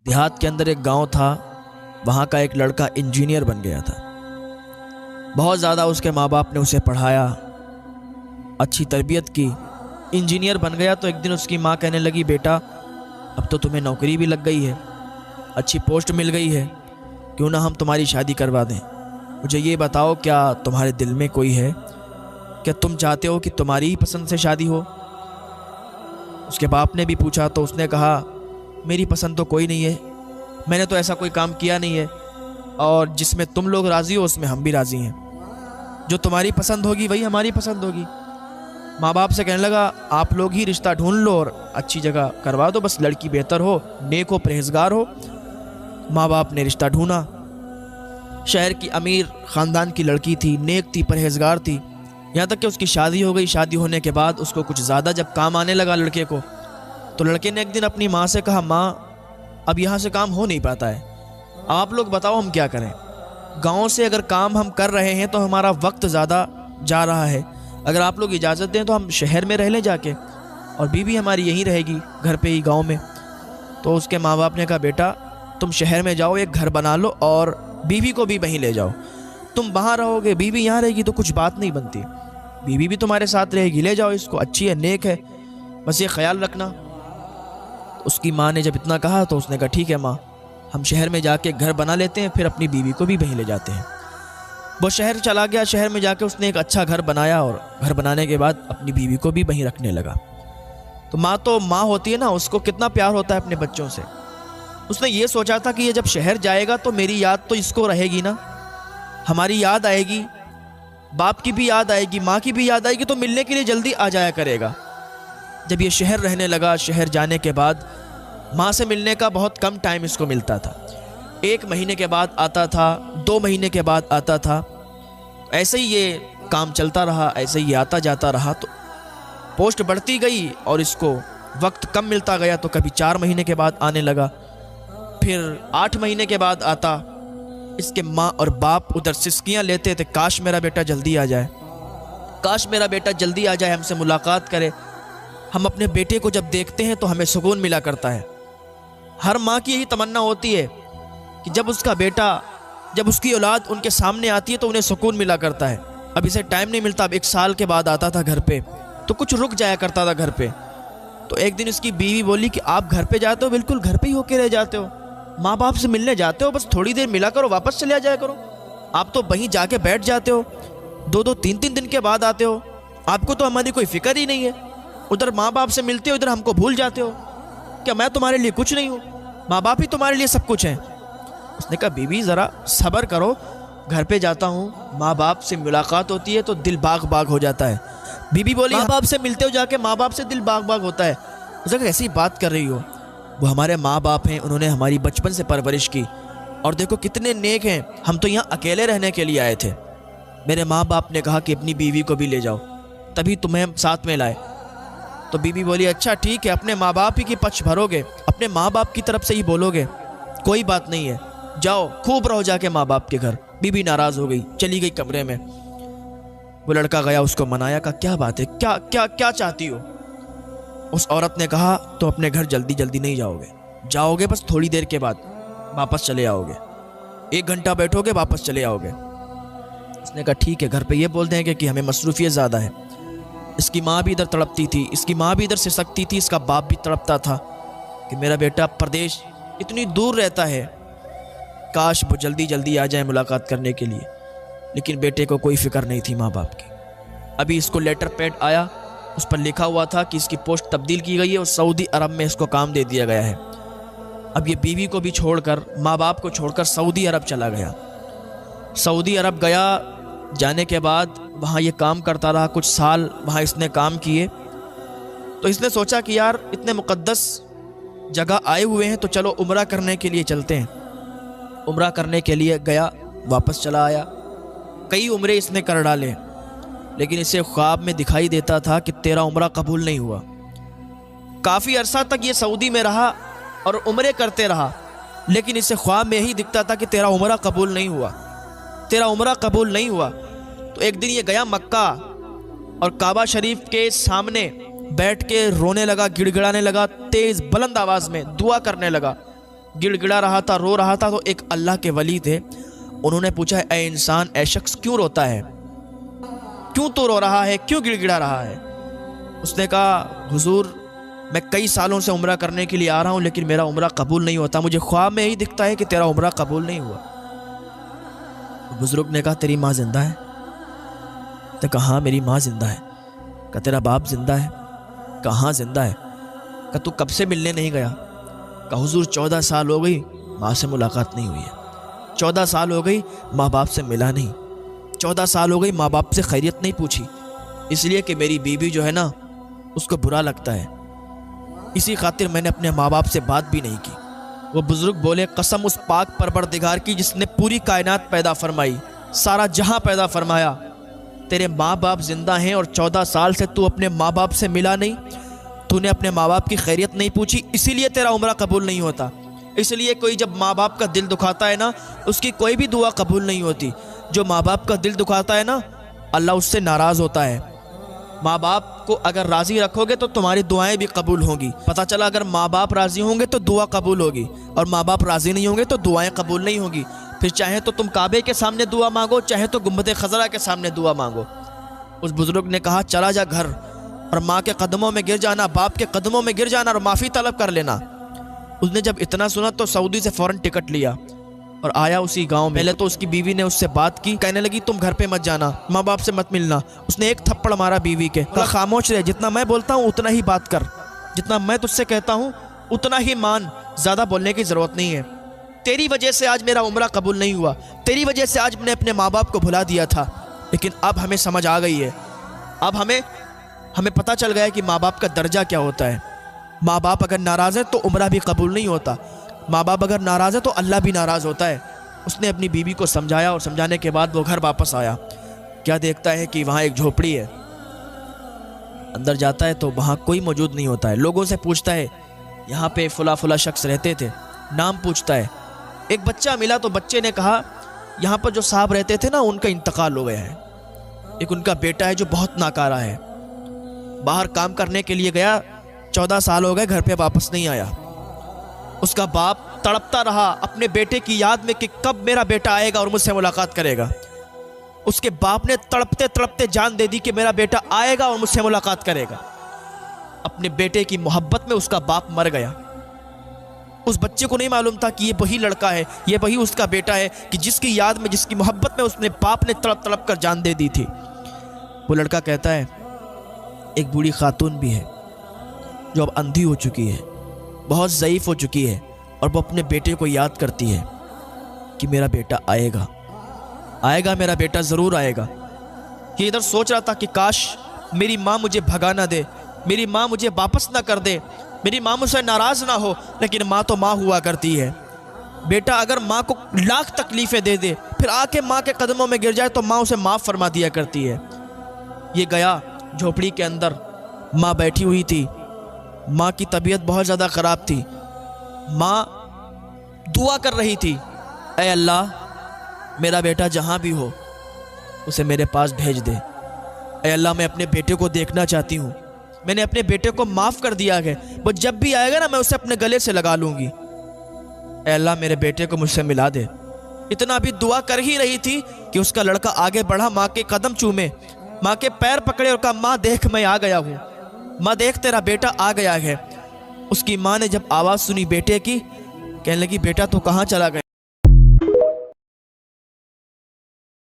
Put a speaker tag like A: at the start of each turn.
A: دیہات کے اندر ایک گاؤں تھا، وہاں کا ایک لڑکا انجینئر بن گیا تھا۔ بہت زیادہ اس کے ماں باپ نے اسے پڑھایا، اچھی تربیت کی، انجینئر بن گیا۔ تو ایک دن اس کی ماں کہنے لگی، بیٹا اب تو تمہیں نوکری بھی لگ گئی ہے، اچھی پوسٹ مل گئی ہے، کیوں نہ ہم تمہاری شادی کروا دیں؟ مجھے یہ بتاؤ، کیا تمہارے دل میں کوئی ہے؟ کیا تم چاہتے ہو کہ تمہاری ہی پسند سے شادی ہو؟ اس کے باپ نے بھی پوچھا تو اس نے کہا، میری پسند تو کوئی نہیں ہے، میں نے تو ایسا کوئی کام کیا نہیں ہے، اور جس میں تم لوگ راضی ہو اس میں ہم بھی راضی ہیں، جو تمہاری پسند ہوگی وہی ہماری پسند ہوگی۔ ماں باپ سے کہنے لگا، آپ لوگ ہی رشتہ ڈھونڈ لو اور اچھی جگہ کروا دو، بس لڑکی بہتر ہو، نیک ہو، پرہیزگار ہو۔ ماں باپ نے رشتہ ڈھونڈا، شہر کی امیر خاندان کی لڑکی تھی، نیک تھی، پرہیزگار تھی، یہاں تک کہ اس کی شادی ہو گئی۔ شادی ہونے کے بعد اس کو کچھ زیادہ جب کام آنے لگا لڑکے کو، تو لڑکے نے ایک دن اپنی ماں سے کہا، ماں اب یہاں سے کام ہو نہیں پاتا ہے، آپ لوگ بتاؤ ہم کیا کریں؟ گاؤں سے اگر کام ہم کر رہے ہیں تو ہمارا وقت زیادہ جا رہا ہے، اگر آپ لوگ اجازت دیں تو ہم شہر میں رہ لیں جا کے، اور بیوی ہماری یہیں رہے گی گھر پہ ہی گاؤں میں۔ تو اس کے ماں باپ نے کہا، بیٹا تم شہر میں جاؤ، ایک گھر بنا لو اور بیوی کو بھی وہیں لے جاؤ، تم وہاں رہو گے، بیوی یہاں رہے گی تو کچھ بات نہیں بنتی، بیوی بھی تمہارے ساتھ رہے گی، لے جاؤ اس کو، اچھی ہے، نیک ہے، بس یہ خیال رکھنا۔ اس کی ماں نے جب اتنا کہا تو اس نے کہا، ٹھیک ہے ماں، ہم شہر میں جا کے گھر بنا لیتے ہیں، پھر اپنی بیوی کو بھی وہیں لے جاتے ہیں۔ وہ شہر چلا گیا، شہر میں جا کے اس نے ایک اچھا گھر بنایا، اور گھر بنانے کے بعد اپنی بیوی کو بھی وہیں رکھنے لگا۔ تو ماں ہوتی ہے نا، اس کو کتنا پیار ہوتا ہے اپنے بچوں سے۔ اس نے یہ سوچا تھا کہ یہ جب شہر جائے گا تو میری یاد تو اس کو رہے گی نا، ہماری یاد آئے گی، باپ کی بھی یاد آئے گی، ماں کی بھی یاد آئے گی، تو ملنے کے لیے جلدی آ جایا کرے گا۔ جب یہ شہر رہنے لگا، شہر جانے کے بعد ماں سے ملنے کا بہت کم ٹائم اس کو ملتا تھا، 1 مہینے کے بعد آتا تھا، 2 مہینے کے بعد آتا تھا، ایسے ہی یہ کام چلتا رہا، ایسے ہی آتا جاتا رہا، تو پوسٹ بڑھتی گئی اور اس کو وقت کم ملتا گیا، تو کبھی 4 مہینے کے بعد آنے لگا، پھر 8 مہینے کے بعد آتا۔ اس کے ماں اور باپ ادھر سسکیاں لیتے تھے، کاش میرا بیٹا جلدی آ جائے، کاش میرا بیٹا جلدی آ جائے، ہم سے ملاقات کرے۔ ہم اپنے بیٹے کو جب دیکھتے ہیں تو ہمیں سکون ملا کرتا ہے۔ ہر ماں کی یہی تمنا ہوتی ہے کہ جب اس کا بیٹا، جب اس کی اولاد ان کے سامنے آتی ہے تو انہیں سکون ملا کرتا ہے۔ اب اسے ٹائم نہیں ملتا، اب 1 سال کے بعد آتا تھا گھر پہ، تو کچھ رک جایا کرتا تھا گھر پہ۔ تو ایک دن اس کی بیوی بولی کہ آپ گھر پہ جاتے ہو، بالکل گھر پہ ہی ہو کے رہ جاتے ہو، ماں باپ سے ملنے جاتے ہو، بس تھوڑی دیر ملا کرو، واپس چلے جایا کرو، آپ تو وہیں جا کے بیٹھ جاتے ہو، 2-2 3-3 دن کے بعد آتے ہو، آپ کو تو ہماری کوئی فکر ہی نہیں ہے، ادھر ماں باپ سے ملتے ہو، ادھر ہم کو بھول جاتے ہو، کیا میں تمہارے لیے کچھ نہیں ہوں؟ ماں باپ ہی تمہارے لیے سب کچھ ہیں۔ اس نے کہا، بیوی ذرا صبر کرو، گھر پہ جاتا ہوں، ماں باپ سے ملاقات ہوتی ہے تو دل باغ باغ ہو جاتا ہے۔ بیوی بولی، ماں باپ سے ملتے ہو جا کے، ماں باپ سے دل باغ باغ ہوتا ہے۔ اس نے کہا، ایسی بات کر رہی ہو، وہ ہمارے ماں باپ ہیں، انہوں نے ہماری بچپن سے پرورش کی، اور دیکھو کتنے نیک ہیں، ہم تو یہاں اکیلے رہنے کے لیے آئے تھے۔ میرے ماں باپ نے کہا کہ اپنی بیوی کو بھی لے جاؤ، تبھی تمہیں ساتھ میں لائے۔ تو بیوی بولی، اچھا ٹھیک ہے، اپنے ماں باپ ہی کی پچھ بھرو گے، اپنے ماں باپ کی طرف سے ہی بولو گے، کوئی بات نہیں ہے، جاؤ خوب رہو جا کے ماں باپ کے گھر۔ بیوی ناراض ہو گئی، چلی گئی کمرے میں۔ وہ لڑکا گیا، اس کو منایا، کہا، کیا بات ہے، کیا چاہتی ہو؟ اس عورت نے کہا، تو اپنے گھر جلدی جلدی نہیں جاؤ گے، بس تھوڑی دیر کے بعد واپس چلے آؤ گے، 1 گھنٹہ بیٹھو گے، واپس چلے آؤ گے۔ اس نے کہا، ٹھیک ہے، گھر پہ یہ بول دیں گے کہ ہمیں مصروفیت زیادہ ہے۔ اس کی ماں بھی ادھر تڑپتی تھی، اس کی ماں بھی ادھر سے سکتی تھی، اس کا باپ بھی تڑپتا تھا کہ میرا بیٹا پردیش اتنی دور رہتا ہے، کاش وہ جلدی جلدی آ جائیں ملاقات کرنے کے لیے، لیکن بیٹے کو کوئی فکر نہیں تھی ماں باپ کی۔ ابھی اس کو لیٹر پیڈ آیا، اس پر لکھا ہوا تھا کہ اس کی پوسٹ تبدیل کی گئی ہے اور سعودی عرب میں اس کو کام دے دیا گیا ہے۔ اب یہ بیوی کو بھی چھوڑ کر، ماں باپ کو چھوڑ کر سعودی عرب چلا گیا۔ سعودی عرب گیا، جانے کے بعد وہاں یہ کام کرتا رہا، کچھ سال وہاں اس نے کام کیے۔ تو اس نے سوچا کہ یار اتنے مقدس جگہ آئے ہوئے ہیں تو چلو عمرہ کرنے کے لیے چلتے ہیں۔ عمرہ کرنے کے لیے گیا، واپس چلا آیا، کئی عمرے اس نے کر ڈالے، لیکن اسے خواب میں دکھائی دیتا تھا کہ تیرا عمرہ قبول نہیں ہوا۔ کافی عرصہ تک یہ سعودی میں رہا اور عمرے کرتے رہا، لیکن اسے خواب میں یہی دکھتا تھا کہ تیرا عمرہ قبول نہیں ہوا، تیرا عمرہ قبول نہیں ہوا۔ تو ایک دن یہ گیا مکہ اور کعبہ شریف کے سامنے بیٹھ کے رونے لگا، گڑ گڑانے لگا، تیز بلند آواز میں دعا کرنے لگا گڑ گڑا رہا تھا، رو رہا تھا، تو ایک اللہ کے ولی تھے، انہوں نے پوچھا اے انسان، اے شخص کیوں روتا ہے، کیوں تو رو رہا ہے، کیوں گڑ گڑا رہا ہے؟ اس نے کہا حضور میں کئی سالوں سے عمرہ کرنے کے لیے آ رہا ہوں لیکن میرا عمرہ قبول نہیں ہوتا، مجھے خواب میں ہی دکھتا ہے کہ تیرا عمرہ قبول نہیں ہوا۔ بزرگ نے کہا تیری ماں زندہ ہے؟ تو کہا ہاں میری ماں زندہ ہے۔ کہا تیرا باپ زندہ ہے؟ کہا ہاں زندہ ہے۔ کہا تو کب سے ملنے نہیں گیا؟ کہا حضور 14 سال ہو گئی ماں سے ملاقات نہیں ہوئی ہے، 14 سال ہو گئی ماں باپ سے ملا نہیں، 14 سال ہو گئی ماں باپ سے خیریت نہیں پوچھی، اس لیے کہ میری بیوی جو ہے نا اس کو برا لگتا ہے، اسی خاطر میں نے اپنے ماں باپ سے بات بھی نہیں کی۔ وہ بزرگ بولے قسم اس پاک پروردگار کی جس نے پوری کائنات پیدا فرمائی، سارا جہاں پیدا فرمایا، تیرے ماں باپ زندہ ہیں اور 14 سال سے تو اپنے ماں باپ سے ملا نہیں، تو نے اپنے ماں باپ کی خیریت نہیں پوچھی، اسی لیے تیرا عمرہ قبول نہیں ہوتا۔ اس لیے کوئی جب ماں باپ کا دل دکھاتا ہے نا اس کی کوئی بھی دعا قبول نہیں ہوتی۔ جو ماں باپ کا دل دکھاتا ہے نا اللہ اس سے ناراض ہوتا ہے۔ ماں باپ کو اگر راضی رکھو گے تو تمہاری دعائیں بھی قبول ہوں گی۔ پتہ چلا اگر ماں باپ راضی ہوں گے تو دعا قبول ہوگی، اور ماں باپ راضی نہیں ہوں گے تو دعائیں قبول نہیں ہوں گی۔ پھر چاہے تو تم کعبے کے سامنے دعا مانگو، چاہے تو گنبد خضرا کے سامنے دعا مانگو۔ اس بزرگ نے کہا چلا جا گھر اور ماں کے قدموں میں گر جانا، باپ کے قدموں میں گر جانا اور معافی طلب کر لینا۔ اس نے جب اتنا سنا تو سعودی سے فوراً ٹکٹ لیا اور آیا اسی گاؤں میں۔ پہلے تو اس کی بیوی نے اس سے بات کی، کہنے لگی تم گھر پہ مت جانا، ماں باپ سے مت ملنا۔ اس نے ایک تھپڑ مارا بیوی کے، کہا خاموش رہ، جتنا میں بولتا ہوں اتنا ہی بات کر، جتنا میں تجھ سے کہتا ہوں اتنا ہی مان، زیادہ بولنے کی ضرورت نہیں ہے۔ تیری وجہ سے آج میرا عمرہ قبول نہیں ہوا، تیری وجہ سے آج میں نے اپنے ماں باپ کو بھلا دیا تھا، لیکن اب ہمیں سمجھ آ گئی ہے، اب ہمیں پتہ چل گیا کہ ماں باپ کا درجہ کیا ہوتا ہے۔ ماں باپ اگر ناراض ہے تو عمرہ بھی قبول نہیں ہوتا، ماں باپ اگر ناراض ہے تو اللہ بھی ناراض ہوتا ہے۔ اس نے اپنی بیوی کو سمجھایا اور سمجھانے کے بعد وہ گھر واپس آیا۔ کیا دیکھتا ہے کہ وہاں ایک جھوپڑی ہے، اندر جاتا ہے تو وہاں کوئی موجود نہیں ہوتا ہے۔ لوگوں سے پوچھتا ہے یہاں پہ فلا شخص رہتے تھے، نام پوچھتا ہے۔ ایک بچہ ملا تو بچے نے کہا یہاں پر جو صاحب رہتے تھے نا ان کا انتقال ہو گیا ہے، ایک ان کا بیٹا ہے جو بہت ناکارہ ہے، باہر کام کرنے کے لیے گیا، 14 سال ہو گئے گھر پہ واپس نہیں آیا۔ اس کا باپ تڑپتا رہا اپنے بیٹے کی یاد میں کہ کب میرا بیٹا آئے گا اور مجھ سے ملاقات کرے گا۔ اس کے باپ نے تڑپتے تڑپتے جان دے دی کہ میرا بیٹا آئے گا اور مجھ سے ملاقات کرے گا۔ اپنے بیٹے کی محبت میں اس کا باپ مر گیا۔ اس بچے کو نہیں معلوم تھا کہ یہ وہی لڑکا ہے، یہ وہی اس کا بیٹا ہے کہ جس کی یاد میں، جس کی محبت میں اس نے باپ نے تڑپ تڑپ کر جان دے دی تھی۔ وہ لڑکا کہتا ہے ایک بوڑھی خاتون بھی ہے جو اب اندھی ہو چکی ہے، بہت ضعیف ہو چکی ہے، اور وہ اپنے بیٹے کو یاد کرتی ہے کہ میرا بیٹا آئے گا، میرا بیٹا ضرور آئے گا۔ یہ ادھر سوچ رہا تھا کہ کاش میری ماں مجھے بھگا نہ دے، میری ماں مجھے واپس نہ کر دے، میری ماں مجھ سے ناراض نہ ہو، لیکن ماں تو ماں ہوا کرتی ہے۔ بیٹا اگر ماں کو لاکھ تکلیفیں دے دے پھر آ کے ماں کے قدموں میں گر جائے تو ماں اسے معاف فرما دیا کرتی ہے۔ یہ گیا جھوپڑی کے اندر، ماں بیٹھی ہوئی تھی، ماں کی طبیعت بہت زیادہ خراب تھی، ماں دعا کر رہی تھی اے اللہ میرا بیٹا جہاں بھی ہو اسے میرے پاس بھیج دے، اے اللہ میں اپنے بیٹے کو دیکھنا چاہتی ہوں، میں نے اپنے بیٹے کو معاف کر دیا ہے، وہ جب بھی آئے گا نا میں اسے اپنے گلے سے لگا لوں گی، اے اللہ میرے بیٹے کو مجھ سے ملا دے۔ اتنا بھی دعا کر ہی رہی تھی کہ اس کا لڑکا آگے بڑھا، ماں کے قدم چومے، ماں کے پیر پکڑے اور کہا ماں دیکھ میں آ گیا ہوں، ماں دیکھ تیرا بیٹا آ گیا ہے۔ اس کی ماں نے جب آواز سنی بیٹے کی، کہنے لگی بیٹا تو کہاں چلا گیا؟